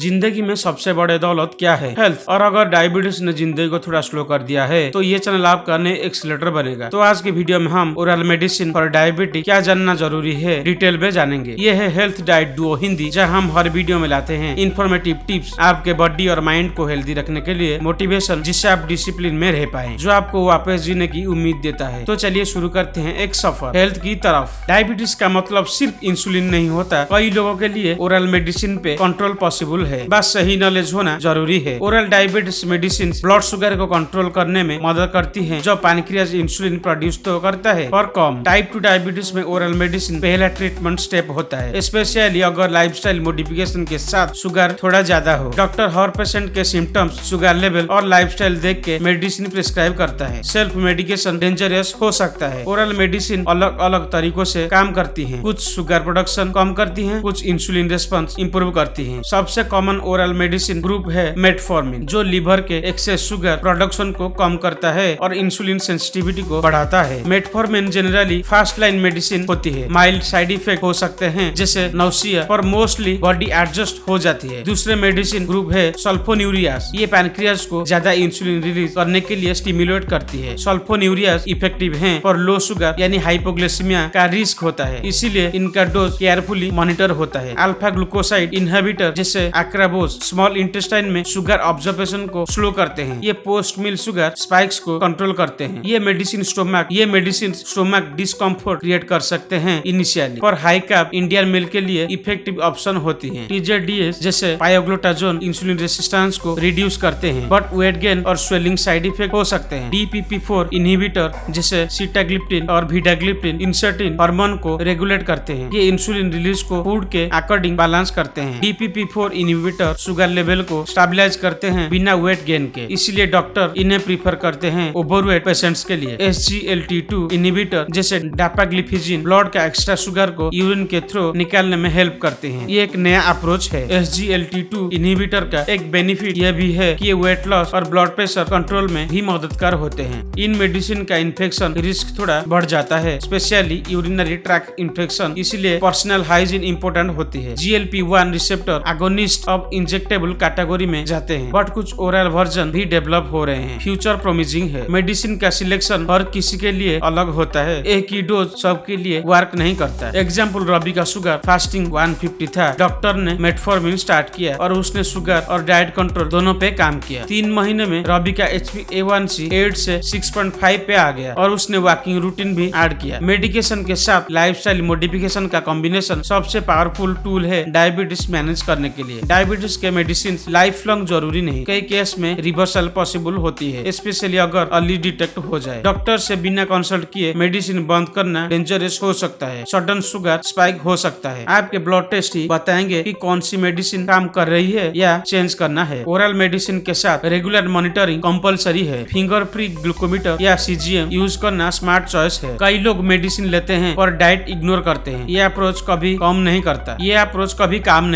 जिंदगी में सबसे बड़े दौलत क्या है? हेल्थ। और अगर डायबिटीज ने जिंदगी को थोड़ा स्लो कर दिया है तो ये चैनल आपका नए एक्सीलरेटर बनेगा। तो आज की वीडियो में हम ओरल मेडिसिन फॉर डायबिटीज क्या जानना जरूरी है डिटेल में जानेंगे। ये है हेल्थ डाइट डुओ हिंदी, जहाँ हम हर वीडियो में लाते हैं इन्फॉर्मेटिव टिप्स आपके बॉडी और माइंड को हेल्दी रखने के लिए, मोटिवेशन जिससे आप डिसिप्लिन में रह पाए, जो आपको वापस जीने की उम्मीद देता है। तो चलिए शुरू करते हैं एक सफर हेल्थ की तरफ। डायबिटीज का मतलब सिर्फ इंसुलिन नहीं होता। कई लोगों के लिए ओरल मेडिसिन पे कंट्रोल पॉसिबल है, बस सही नॉलेज होना जरूरी है। Oral diabetes medicine blood sugar को कंट्रोल करने में मदद करती है, जो पैनक्रियाज इंसुलिन प्रोड्यूस तो करता है पर कम। टाइप 2 डायबिटीज में ओरल मेडिसिन पहला ट्रीटमेंट स्टेप होता है, स्पेशली अगर लाइफस्टाइल मॉडिफिकेशन के साथ शुगर थोड़ा ज्यादा हो। डॉक्टर हर पेशेंट के सिम्टम्स, शुगर लेवल और लाइफस्टाइल देख के मेडिसिन प्रिस्क्राइब करता है। सेल्फ मेडिकेशन डेंजरस हो सकता है। ओरल मेडिसिन अलग अलग तरीकों से काम करती है, कुछ शुगर प्रोडक्शन कम करती है, कुछ इंसुलिन रेस्पॉन्स इंप्रूव करती है। सबसे कॉमन ओरल मेडिसिन ग्रुप है मेटफॉर्मिन, जो लीवर के एक्सेस शुगर प्रोडक्शन को कम करता है और इंसुलिन सेंसिटिविटी को बढ़ाता है। Metformin generally first line medicine होती है। माइल्ड साइड इफेक्ट हो सकते हैं जैसे नौसिया, पर मोस्टली बॉडी एडजस्ट हो जाती है। दूसरे मेडिसिन ग्रुप है सल्फोन्यूरियास। ये पैनक्रियाज को ज्यादा इंसुलिन रिलीज करने के लिए स्टिमुलेट करती है। सल्फोन्यूरियास इफेक्टिव है पर लो शुगर यानी हाइपोग्लाइसेमिया का रिस्क होता है, इसीलिए इनका डोज केयरफुली मॉनिटर होता है। अल्फा ग्लूकोसाइड इनहिबिटर जैसे एक्राबोज स्मॉल इंटेस्टाइन में शुगर ऑब्जर्वेशन को स्लो करते हैं। ये पोस्ट मील शुगर स्पाइक्स को कंट्रोल करते हैं। ये मेडिसिन स्टोमक डिस्कम्फर्ट क्रिएट कर सकते हैं इनिशियली, पर हाई कार्ब इंडियन मील के लिए इफेक्टिव ऑप्शन होती है। TZDs जैसे पायोग्लूटाजोन इंसुलिन रेसिस्टेंस को रिड्यूस करते हैं, बट वेट गेन और स्वेलिंग साइड इफेक्ट हो सकते हैं। DPP4 इनहिबिटर जैसे सीटाग्लिप्टिन और विडाग्लिप्टिन इंसर्टिन हार्मोन को रेगुलेट करते हैं। ये इंसुलिन रिलीज को फूड के अकॉर्डिंग बैलेंस करते हैं। DPP4 इनहिबिटर शुगर लेवल को स्टेबलाइज करते हैं बिना वेट गेन के, इसलिए डॉक्टर इन्हें प्रीफर करते हैं ओवरवेट पेशेंट्स के लिए। SGLT2 इनहिबिटर जैसे डापाग्लिफिजिन ब्लड का एक्स्ट्रा शुगर को यूरिन के थ्रू निकालने में हेल्प करते हैं। ये एक नया अप्रोच है। SGLT2 इनहिबिटर का एक बेनिफिट यह भी है कि ये वेट लॉस और ब्लड प्रेशर कंट्रोल में भी मददगार होते हैं। इन मेडिसिन का इन्फेक्शन रिस्क थोड़ा बढ़ जाता है, स्पेशली यूरिनरी ट्रैक्ट इन्फेक्शन, इसलिए पर्सनल हाइजीन इंपॉर्टेंट होती है। GLP-1 रिसेप्टर एगोनिस्ट अब इंजेक्टेबल कैटेगरी में जाते हैं, बट कुछ ओरल वर्जन भी डेवलप हो रहे हैं। फ्यूचर प्रोमिसिंग है। मेडिसिन का सिलेक्शन हर किसी के लिए अलग होता है, एक ही डोज सबके लिए वर्क नहीं करता। एग्जाम्पल, रवि का शुगर फास्टिंग 150 था। डॉक्टर ने मेटफॉर्मिन स्टार्ट किया और उसने शुगर और डाइट कंट्रोल दोनों पे काम किया। 3 महीने में रवि का HbA1c 8 से 6.5 पे आ गया और उसने वॉकिंग रूटीन भी ऐड किया। मेडिकेशन के साथ लाइफस्टाइल मॉडिफिकेशन का कॉम्बिनेशन सबसे पावरफुल टूल है डायबिटीज मैनेज करने के लिए। डायबिटीज के मेडिसिन लाइफ लॉन्ग जरूरी नहीं, कई केस में रिवर्सल पॉसिबल होती है, स्पेशली अगर अर्ली डिटेक्ट हो जाए। डॉक्टर से बिना कंसल्ट किए मेडिसिन बंद करना डेंजरस हो सकता है। सडन शुगर स्पाइक हो सकता है। आपके ब्लड टेस्ट ही बताएंगे कि कौन सी मेडिसिन काम कर रही है या चेंज करना है। ओरल मेडिसिन के साथ रेगुलर मॉनिटरिंग कंपलसरी है। फिंगर प्रिक ग्लूकोमीटर या CGM यूज करना स्मार्ट चॉइस है। कई लोग मेडिसिन लेते हैं और डाइट इग्नोर करते हैं। ये अप्रोच कभी काम नहीं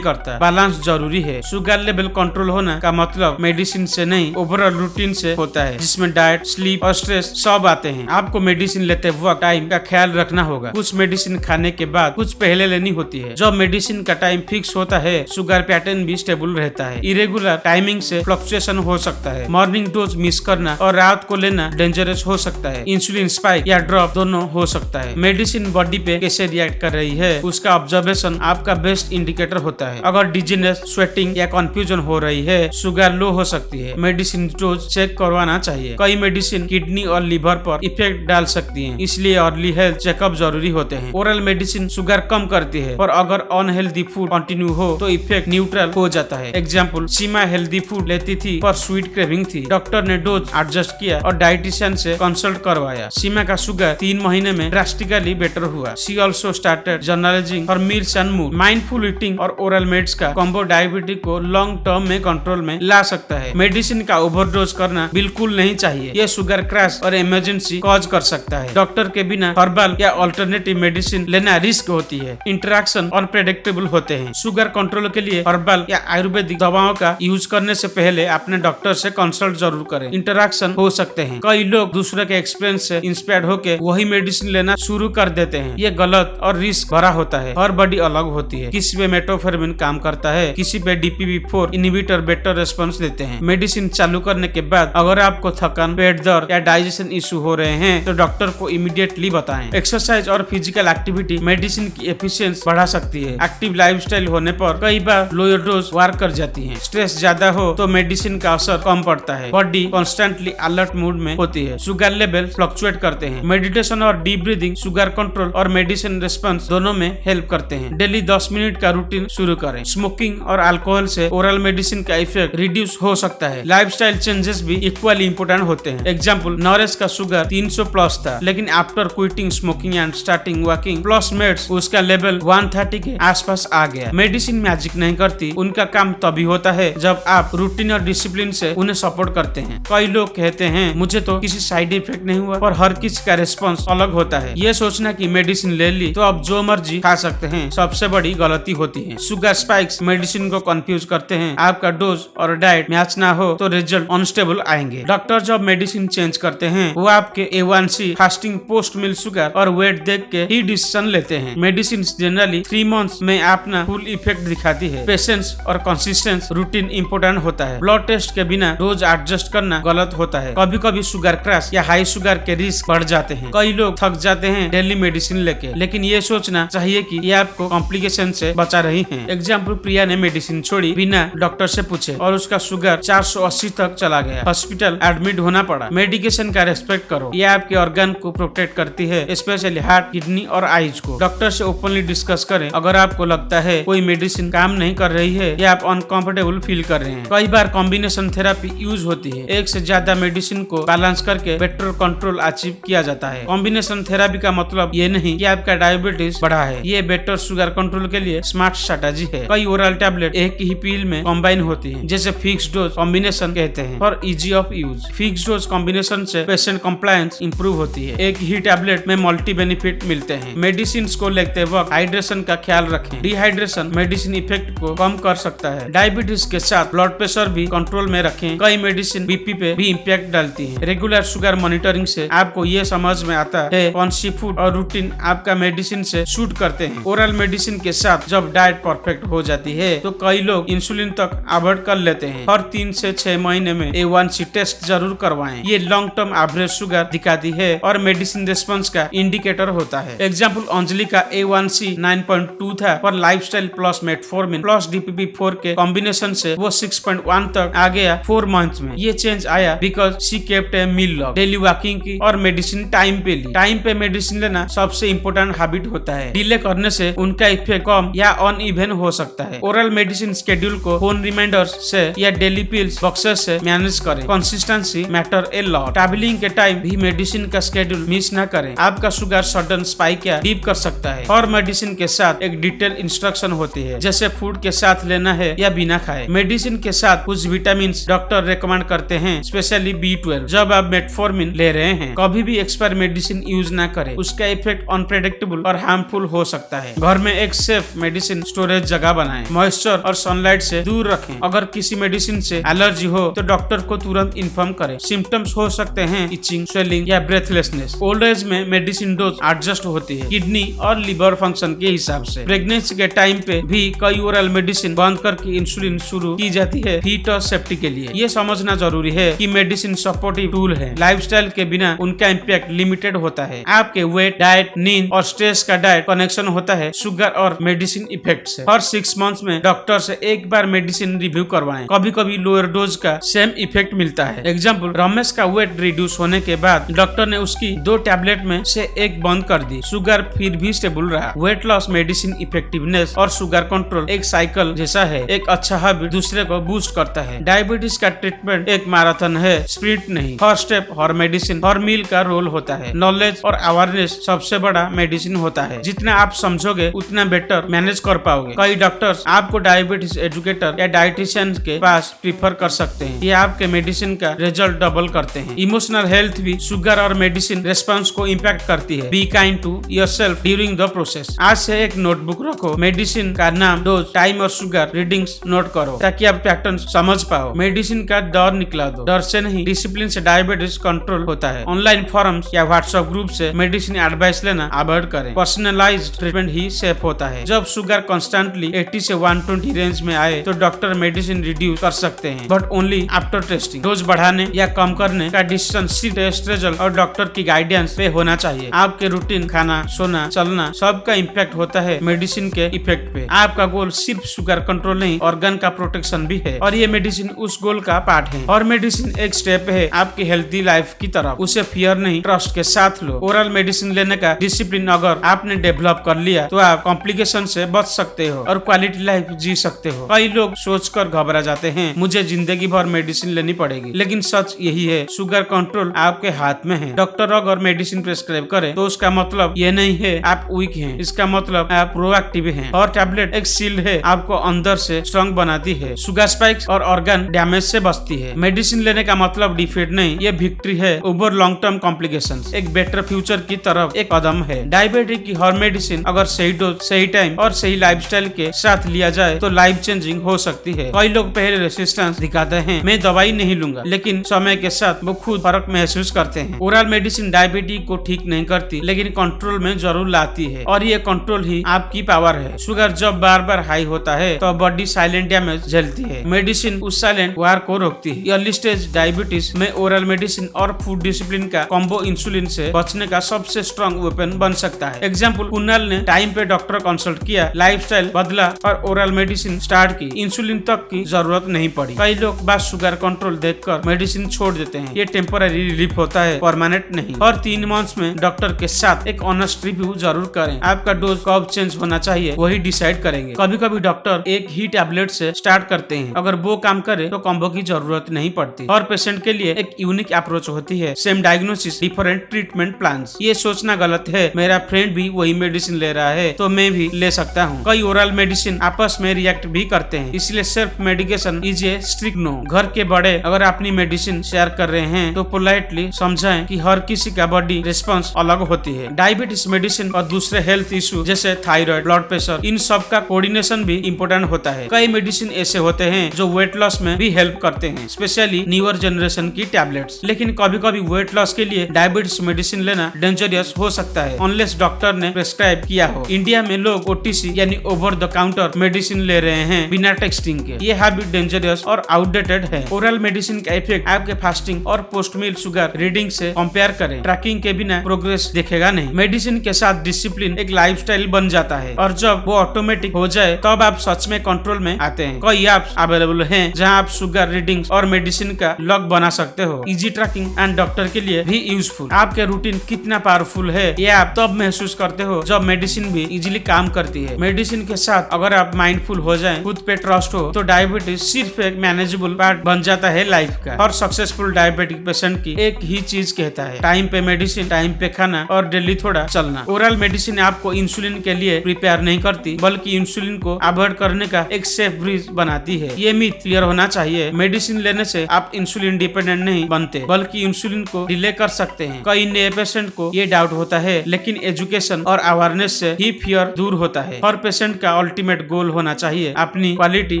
करता। बैलेंस जरूरी है। शुगर लेवल कंट्रोल होना का मतलब मेडिसिन से नहीं, ओवरऑल रूटीन से होता है, जिसमें डाइट, स्लीप और स्ट्रेस सब आते हैं। आपको मेडिसिन लेते वक्त टाइम का ख्याल रखना होगा। कुछ मेडिसिन खाने के बाद कुछ पहले लेनी होती है। जब मेडिसिन का टाइम फिक्स होता है, शुगर पैटर्न भी स्टेबल रहता है। इरेगुलर टाइमिंग से फ्लक्चुएशन हो सकता है। मॉर्निंग डोज मिस करना और रात को लेना डेंजरस हो सकता है। इंसुलिन स्पाइक या ड्रॉप दोनों हो सकता है। मेडिसिन बॉडी पे कैसे रिएक्ट कर रही है, उसका ऑब्जर्वेशन आपका बेस्ट इंडिकेटर होता है। अगर डिजीनेस, स्वेटिंग या कंफ्यूजन हो रही है, शुगर लो हो सकती है, मेडिसिन डोज चेक करवाना चाहिए। कई मेडिसिन किडनी और लिवर पर इफेक्ट डाल सकती हैं, इसलिए अर्ली हेल्थ चेकअप जरूरी होते हैं। ओरल मेडिसिन शुगर कम करती है, पर अगर अनहेल्दी फूड कंटिन्यू हो तो इफेक्ट न्यूट्रल हो जाता है। एग्जाम्पल, सीमा हेल्दी फूड लेती थी पर स्वीट क्रेविंग थी। डॉक्टर ने डोज एडजस्ट किया और डाइटिशियन से कंसल्ट करवाया। सीमा का शुगर 3 महीने में ड्रास्टिकली बेटर हुआ। She also started journaling for meals and mood. Mindful eating और ओरल मेड्स का कॉम्बो डायबिटीज को लॉन्ग टर्म में कंट्रोल में ला सकता है। मेडिसिन का ओवरडोज करना बिल्कुल नहीं चाहिए, ये शुगर क्रैश और इमरजेंसी कॉज कर सकता है। डॉक्टर के बिना हर्बल या अल्टरनेटिव मेडिसिन लेना रिस्क होती है। इंटरेक्शन अनप्रेडिक्टेबल होते हैं। शुगर कंट्रोल के लिए हर्बल या आयुर्वेदिक दवाओं का यूज करने से पहले अपने डॉक्टर से कंसल्ट जरूर करें। इंटरेक्शन हो सकते हैं। कई लोग दूसरे के एक्सपीरियंस से इंस्पायर्ड होकर वही मेडिसिन लेना शुरू कर देते हैं। ये गलत और रिस्क भरा होता है। हर बॉडी अलग होती है, किसी में मेटफॉर्मिन काम करता है, किसी किसी पे DPP-4 इनहिबिटर बेटर रेस्पॉन्स देते हैं। मेडिसिन चालू करने के बाद अगर आपको थकान, पेट दर्द या डाइजेशन इशू हो रहे हैं तो डॉक्टर को इमीडिएटली बताएं। एक्सरसाइज और फिजिकल एक्टिविटी मेडिसिन की एफिशिएंसी बढ़ा सकती है। एक्टिव लाइफस्टाइल होने पर कई बार लोअर डोज वार कर जाती है। स्ट्रेस ज्यादा हो तो मेडिसिन का असर कम पड़ता है। बॉडी कॉन्स्टेंटली अलर्ट मूड में होती है। शुगर लेवल फ्लक्चुएट करते हैं। मेडिटेशन और डीप ब्रीदिंग शुगर कंट्रोल और मेडिसिन रिस्पॉन्स दोनों में हेल्प करते हैं। डेली 10 मिनट का रूटीन शुरू करें। स्मोकिंग और अल्कोहल से ओरल मेडिसिन का इफेक्ट रिड्यूस हो सकता है। लाइफस्टाइल चेंजेस भी इक्वली इंपोर्टेंट होते हैं। एग्जाम्पल, नरेश का शुगर 300 प्लस था, लेकिन after quitting smoking and starting walking plus meds उसका लेवल 130 के आसपास आ गया। मेडिसिन मैजिक नहीं करती, उनका काम तभी होता है जब आप रूटीन और डिसिप्लिन से उन्हें सपोर्ट करते हैं। कई लोग कहते हैं मुझे तो किसी साइड इफेक्ट नहीं हुआ, पर हर किसी का रिस्पॉन्स अलग होता है। ये सोचना कि मेडिसिन ले ली तो अब जो मर्जी खा सकते हैं सबसे बड़ी गलती होती है। शुगर स्पाइक्स मेडिसिन को कंफ्यूज करते हैं। आपका डोज और डाइट मैच ना हो तो रिजल्ट अनस्टेबल आएंगे। डॉक्टर जब मेडिसिन चेंज करते हैं वो आपके A1C, फास्टिंग, पोस्ट मील शुगर और वेट देख के ही डिसीजन लेते हैं। मेडिसिन जनरली 3 मंथ्स में अपना फुल इफेक्ट दिखाती है। पेशेंस और कंसिस्टेंस रूटीन इंपोर्टेंट होता है। ब्लड टेस्ट के बिना डोज एडजस्ट करना गलत होता है। कभी कभी शुगर क्रैश या हाई शुगर के रिस्क बढ़ जाते हैं। कई लोग थक जाते हैं डेली मेडिसिन लेके, लेकिन ये सोचना चाहिए कि ये आपको कॉम्प्लिकेशन से बचा रही है। एग्जाम्पल, प्रिया ने मेडिसिन छोड़ी बिना डॉक्टर से पूछे और उसका शुगर 480 तक चला गया। हॉस्पिटल एडमिट होना पड़ा। मेडिकेशन का रेस्पेक्ट करो, ये आपके ऑर्गन को प्रोटेक्ट करती है, स्पेशली हार्ट, किडनी और आईज को। डॉक्टर से ओपनली डिस्कस करें। अगर आपको लगता है कोई मेडिसिन काम नहीं कर रही है या आप अनकंफर्टेबल फील कर रहे हैं। कई बार कॉम्बिनेशन थेरेपी यूज होती है। एक से ज्यादा मेडिसिन को बैलेंस करके बेटर कंट्रोल अचीव किया जाता है। कॉम्बिनेशन थेरेपी का मतलब ये नहीं कि आपका डायबिटीज बढ़ा है, ये बेटर शुगर कंट्रोल के लिए स्मार्ट स्ट्रेटेजी है। कई ओरल टैबलेट एक ही पिल में कंबाइन होती है, जैसे फिक्स डोज कॉम्बिनेशन कहते हैं, for easy of use. Fix dose combination से पेशेंट कंप्लायंस इंप्रूव होती है। एक ही टैबलेट में मल्टी बेनिफिट मिलते हैं। मेडिसिन को लेते वक्त हाइड्रेशन का ख्याल रखें। डिहाइड्रेशन मेडिसिन इफेक्ट को कम कर सकता है। डायबिटीज के साथ ब्लड प्रेशर भी कंट्रोल में रखें। कई मेडिसिन बीपी पे भी इम्पैक्ट डालती है। रेगुलर शुगर मॉनिटरिंग से आपको ये समझ में आता है कौन सी फूड और रूटीन आपका मेडिसिन से शूट करते हैं। ओरल मेडिसिन के साथ जब डाइट परफेक्ट हो जाती है तो कई लोग इंसुलिन तक अवॉइड कर लेते हैं। हर 3 से 6 महीने में A1C टेस्ट जरूर करवाएं। ये लॉन्ग टर्म एवरेज शुगर दिखाती है और मेडिसिन रिस्पॉन्स का इंडिकेटर होता है। एग्जाम्पल, अंजलि का A1C 9.2 था, पर lifestyle plus metformin plus DPP-4 के कॉम्बिनेशन से वो 6.1 तक आ गया 4 मंथ्स में। ये चेंज आया because she kept a meal log, daily walking की और मेडिसिन टाइम पे ली। टाइम पे मेडिसिन लेना सबसे इम्पोर्टेंट हैबिट होता है। डिले करने से उनका इफेक्ट कम या अनइवन हो सकता है। ओरल मेडिसिन शेड्यूल को फोन रिमाइंडर्स से या डेली पिल्स बॉक्सेस से मैनेज करें। Consistency matter a lot. Travelling के टाइम भी मेडिसिन का शेड्यूल मिस न करें। आपका शुगर सडन स्पाइक या डीप कर सकता है। हर मेडिसिन के साथ एक डिटेल इंस्ट्रक्शन होती है, जैसे फूड के साथ लेना है या बिना खाए। मेडिसिन के साथ कुछ विटामिन डॉक्टर रेकमेंड करते हैं, स्पेशली B12 जब आप मेटफॉर्मिन ले रहे हैं। कभी भी एक्सपायर मेडिसिन यूज ना करें, उसका इफेक्ट अनप्रेडिक्टेबल और हार्मफुल हो सकता है। घर में एक सेफ मेडिसिन स्टोरेज जगह बनाएं। मॉइस्चर और सनलाइट से दूर रखें। अगर किसी मेडिसिन से एलर्जी हो तो डॉक्टर को तुरंत इन्फॉर्म करें। सिम्टम्स हो सकते हैं इचिंग, स्वेलिंग या ब्रेथलेसनेस। ओल्ड एज में मेडिसिन डोज एडजस्ट होती है किडनी और लिवर फंक्शन के हिसाब से। प्रेगनेंसी के टाइम पे भी कई ओरल मेडिसिन बंद करके इंसुलिन शुरू की जाती है हीट और सेफ्टी के लिए। ये समझना जरूरी है कि मेडिसिन सपोर्टिव टूल है, लाइफस्टाइल के बिना उनका इम्पैक्ट लिमिटेड होता है। आपके वेट, डाइट, नींद और स्ट्रेस का डायरेक्ट कनेक्शन होता है शुगर और मेडिसिन इफेक्ट से। हर 6 मंथ्स में डॉक्टर से एक बार मेडिसिन रिव्यू करवाएं। कभी कभी लोअर डोज का सेम इफेक्ट मिलता है। एग्जाम्पल, रमेश का वेट रिड्यूस होने के बाद डॉक्टर ने उसकी 2 टैबलेट में से एक बंद कर दी। शुगर फिर भी स्टेबल रहा। वेट लॉस, मेडिसिन इफेक्टिवनेस और शुगर कंट्रोल एक साइकिल जैसा है। एक अच्छा हैबिट दूसरे को बूस्ट करता है। डायबिटीज का ट्रीटमेंट एक मैराथन है, स्प्रिंट नहीं। हर स्टेप, हर मेडिसिन, हर मील का रोल होता है। नॉलेज और अवेयरनेस सबसे बड़ा मेडिसिन होता है। जितना आप समझोगे उतना बेटर मैनेज कर पाओगे। कई डॉक्टर्स आपको डायबिटीज एजुकेटर या डाइटिशियन के पास प्रीफर कर सकते हैं। ये आपके मेडिसिन का रिजल्ट डबल करते हैं। इमोशनल हेल्थ भी शुगर और मेडिसिन रेस्पॉन्स को इम्पैक्ट करती है। Be kind to yourself during the process. आज से एक नोटबुक रखो। मेडिसिन का नाम, डोज, टाइम और शुगर रीडिंग्स नोट करो ताकि आप पैटर्न समझ पाओ। मेडिसिन का डर निकला दो। डर से नहीं, डिसिप्लिन से डायबिटीज कंट्रोल होता है। ऑनलाइन फोरम्स या व्हाट्सएप ग्रुप से मेडिसिन एडवाइस लेना अवॉइड करें। पर्सनलाइज्ड ट्रीटमेंट ही सेफ होता है। जब शुगर कॉन्स्टेंटली 80 से 120 120 रेंज में आए तो डॉक्टर मेडिसिन रिड्यूस कर सकते हैं, but only after testing. Dose बढ़ाने या कम करने का डिसीजन सिर्फ टेस्ट रिजल्ट और डॉक्टर की गाइडेंस पे होना चाहिए। आपके रूटीन, खाना, सोना, चलना सबका इम्पैक्ट होता है मेडिसिन के इफेक्ट पे। आपका गोल सिर्फ शुगर कंट्रोल नहीं, ऑर्गन का प्रोटेक्शन भी है, और ये मेडिसिन उस गोल का पार्ट है। और मेडिसिन एक स्टेप है आपकी हेल्थी लाइफ की तरफ। उसे फियर नहीं, ट्रस्ट के साथ लो। ओरल मेडिसिन लेने का डिसिप्लिन अगर आपने डेवलप कर लिया तो आप कॉम्प्लिकेशन से बच सकते हो और क्वालिटी लाइफ जी सकते हो। कई लोग सोचकर घबरा जाते हैं, मुझे जिंदगी भर मेडिसिन लेनी पड़ेगी, लेकिन सच यही है, शुगर कंट्रोल आपके हाथ में है। डॉक्टर अगर मेडिसिन प्रेस्क्राइब करे तो उसका मतलब ये नहीं है आप वीक हैं, इसका मतलब आप प्रोएक्टिव हैं। और टैबलेट एक शील्ड है, आपको अंदर से स्ट्रॉन्ग बनाती है, शुगर स्पाइक्स और ऑर्गन डैमेज से बचती है। मेडिसिन लेने का मतलब डिफीट नहीं, ये विक्ट्री है ओवर लॉन्ग टर्म कॉम्प्लिकेशंस, एक बेटर फ्यूचर की तरफ एक कदम है। डायबिटीज की हर मेडिसिन अगर सही डोज, सही टाइम और सही लाइफस्टाइल के साथ लिया जाए तो लाइफ चेंजिंग हो सकती है। कई लोग पहले रेसिस्टेंस दिखाते हैं, मैं दवाई नहीं लूंगा, लेकिन समय के साथ वो खुद फर्क महसूस करते हैं। ओरल मेडिसिन डायबिटीज को ठीक नहीं करती, लेकिन कंट्रोल में जरूर लाती है, और ये कंट्रोल ही आपकी पावर है। शुगर जब बार बार हाई होता है तो बॉडी साइलेंट डैमेज झेलती है, मेडिसिन उस साइलेंट वार को रोकती है। अर्ली स्टेज डायबिटीज में ओरल मेडिसिन और फूड डिसिप्लिन का कॉम्बो इंसुलिन से बचने का सबसे स्ट्रॉन्ग वेपन बन सकता है। एग्जाम्पल, कुणाल ने टाइम पे डॉक्टर कंसल्ट किया, लाइफस्टाइल बदला और ओरल मेडिसिन स्टार्ट की, इंसुलिन तक की जरूरत नहीं पड़ी। कई लोग बस शुगर कंट्रोल देखकर मेडिसिन छोड़ देते हैं, ये टेम्पररी रिलीफ होता है, परमानेंट नहीं। और 3 मंथ्स में डॉक्टर के साथ एक ऑनेस्ट रिव्यू जरूर करें। आपका डोज कब चेंज होना चाहिए वही डिसाइड करेंगे। कभी कभी डॉक्टर एक ही टैबलेट से स्टार्ट करते हैं, अगर वो काम करे तो कॉम्बो की जरूरत नहीं पड़ती। और पेशेंट के लिए एक यूनिक अप्रोच होती है, same diagnosis different treatment plans. ये सोचना गलत है, मेरा फ्रेंड भी वही मेडिसिन ले रहा है तो मैं भी ले सकता हूँ। कई ओरल मेडिसिन आपस में रिएक्ट भी करते हैं, इसलिए सिर्फ medication is a strict no. घर के बड़े अगर अपनी मेडिसिन शेयर कर रहे हैं तो पोलाइटली समझाएं कि हर किसी का बॉडी रिस्पॉन्स अलग होती है। डायबिटीज मेडिसिन और दूसरे हेल्थ इशू जैसे थायराइड, ब्लड प्रेशर, इन सब का कोऑर्डिनेशन भी इम्पोर्टेंट होता है। कई मेडिसिन ऐसे होते हैं जो वेट लॉस में भी हेल्प करते हैं, स्पेशली न्यूअर जनरेशन की टैबलेट्स। लेकिन कभी कभी वेट लॉस के लिए डायबिटीज मेडिसिन लेना डेंजरियस हो सकता है, अनलेस डॉक्टर ने प्रेस्क्राइब किया हो। इंडिया में लोग ओटीसी यानी ओवर द काउंटर मेडिसिन ले रहे हैं बिना टेस्टिंग के, ये हैबिट डेंजरियस और आउटडेटेड है। ओरल मेडिसिन का इफेक्ट आपके फास्टिंग और पोस्ट मील शुगर रीडिंग से कंपेयर करें, ट्रैकिंग के बिना प्रोग्रेस दिखेगा नहीं। मेडिसिन के साथ डिसिप्लिन एक लाइफस्टाइल बन जाता है, और जब वो ऑटोमेटिक हो जाए तब आप सच में कंट्रोल में आते हैं। कई ऐप्स अवेलेबल हैं जहां आप शुगर रीडिंग्स और मेडिसिन का लॉग बना सकते हो, इजी ट्रैकिंग एंड डॉक्टर के लिए भी यूजफुल। आपके रूटीन कितना पावरफुल है ये आप तब महसूस करते हो जब मेडिसिन भी इजीली काम करती है। मेडिसिन के साथ अगर आप माइंडफुल हो जाएं, खुद पे ट्रस्ट हो, तो डायबिटीज सिर्फ एक मैनेजेबल पार्ट बन जाता है लाइफ का। और सक्सेसफुल डायबिटिक पेशेंट की एक ही चीज कहता है, टाइम पे मेडिसिन, टाइम पे खाना और डेली थोड़ा चलना। ओरल मेडिसिन आपको इंसुलिन के लिए प्रिपेयर नहीं करती, बल्कि इंसुलिन को अवॉइड करने का एक सेफ ब्रिज बनाती है। ये मिथ क्लियर होना चाहिए, मेडिसिन लेने से आप इंसुलिन डिपेंडेंट नहीं बनते, बल्कि इंसुलिन को डिले कर सकते हैं। कई नए पेशेंट को ये डाउट होता है, लेकिन एजुकेशन और अवेयरनेस से ही फियर दूर होता है। हर पेशेंट का अल्टीमेट गोल होना चाहिए अपनी क्वालिटी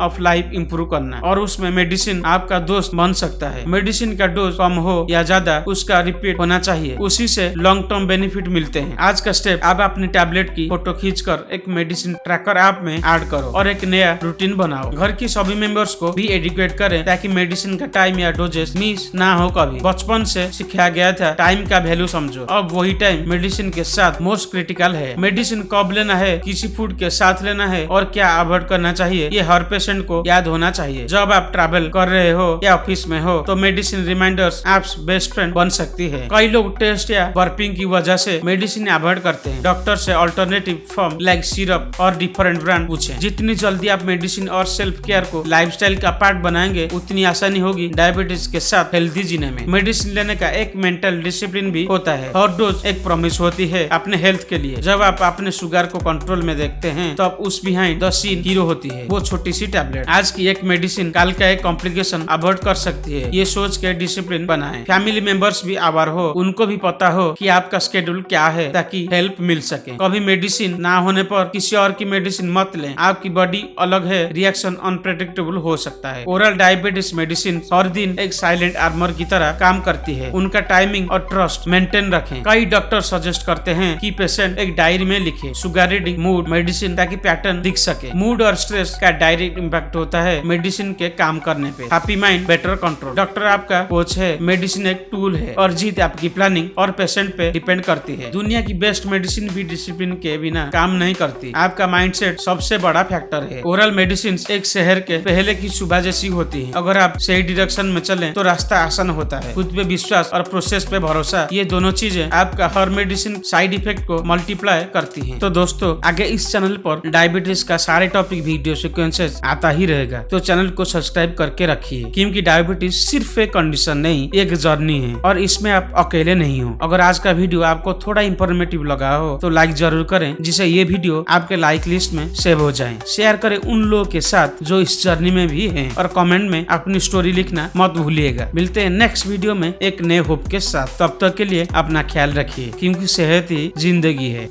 ऑफ लाइफ इंप्रूव करना, और उसमें मेडिसिन आपका दोस्त बन सकता है। मेडिसिन का डोज कम हो या ज्यादा, उसका रिपीट होना चाहिए, उसी से लॉन्ग टर्म बेनिफिट मिलते हैं। आज का स्टेप, आप अपनी टैबलेट की फोटो खींचकर एक मेडिसिन ट्रैकर ऐप में ऐड करो और एक नया रूटीन बनाओ। घर की सभी मेंबर्स को भी एडुकेट करें ताकि मेडिसिन का टाइम या डोजेस मिस ना हो कभी। बचपन से सिखाया गया था टाइम का वैल्यू समझो, अब वही टाइम मेडिसिन के साथ मोस्ट क्रिटिकल है। मेडिसिन कब लेना है, किसी फूड के साथ लेना है और क्या अवॉइड करना चाहिए, ये हर पेशेंट को याद होना चाहिए। जब आप ट्रैवल कर रहे हो या ऑफिस में हो तो medicine reminders apps best friend बन सकती है। कई लोग टेस्ट या बर्पिंग की वजह से मेडिसिन अवॉइड करते हैं। डॉक्टर से अल्टरनेटिव फॉर्म लाइक सिरप और डिफरेंट ब्रांड पूछें। जितनी जल्दी आप मेडिसिन और सेल्फ केयर को लाइफस्टाइल का पार्ट बनाएंगे, उतनी आसानी होगी डायबिटीज के साथ हेल्दी जीने में। मेडिसिन लेने का एक मेंटल डिसिप्लिन भी होता है। हर डोज एक प्रॉमिस होती है अपने हेल्थ के लिए। जब आप अपने शुगर को कंट्रोल में देखते हैं तब उस बिहाइंड द सीन हीरो होती है वो छोटी सी टैबलेट। आज की एक मेडिसिन कल का एक कॉम्प्लिकेशन अवॉइड कर सकती है, ये सोच के डिसिप्लिन बनाएं। फैमिली मेंबर्स भी अवेयर हो, उनको भी पता हो कि आपका शेड्यूल क्या है ताकि हेल्प मिल सके। कभी मेडिसिन ना होने पर किसी और की मेडिसिन मत लें, आपकी बॉडी अलग है, रिएक्शन अनप्रेडिक्टेबल हो सकता है। ओरल डायबिटीज मेडिसिन हर दिन एक साइलेंट आर्मर की तरह काम करती है, उनका टाइमिंग और ट्रस्ट मेंटेन रखें। कई डॉक्टर सजेस्ट करते हैं कि पेशेंट एक डायरी में लिखे शुगर रीडिंग, मूड, मेडिसिन ताकि पैटर्न दिख सके। मूड मूड और स्ट्रेस का डायरेक्ट इम्पैक्ट होता है मेडिसिन के काम करने पे। Happy mind better control. Doctor आपका कोच है, मेडिसिन एक टूल है और जीत आपकी प्लानिंग और पेशेंट पे डिपेंड करती है। दुनिया की बेस्ट मेडिसिन भी डिसिप्लिन के बिना काम नहीं करती। आपका माइंडसेट सबसे बड़ा फैक्टर है। ओरल मेडिसिन एक शहर के पहले की सुबह जैसी होती है। अगर आप सही डायरेक्शन में चलें तो रास्ता आसान होता है। खुद पे विश्वास और प्रोसेस पे भरोसा, ये दोनों चीजें आपका हर मेडिसिन साइड इफेक्ट को मल्टीप्लाई करती हैं। तो दोस्तों, आगे इस चैनल पर डायबिटीज का सारे टॉपिक वीडियो सीक्वेंसेस आता ही रहेगा, तो चैनल को सब्सक्राइब करके रखिए, क्योंकि डायबिटीज सिर्फ एक कंडीशन नहीं, एक जर्नी है और इसमें आप अकेले नहीं हो। अगर आज का वीडियो आपको थोड़ा इंफॉर्मेटिव लगा हो तो लाइक जरूर करें, जिससे ये वीडियो आपके लाइक लिस्ट में सेव हो जाए। शेयर करें उन लोगों के साथ जो इस जर्नी में भी हैं और कमेंट में अपनी स्टोरी लिखना मत भूलिएगा। मिलते हैं नेक्स्ट वीडियो में एक नए होप के साथ। तब तक के लिए अपना ख्याल रखिए, क्योंकि सेहत ही जिंदगी है।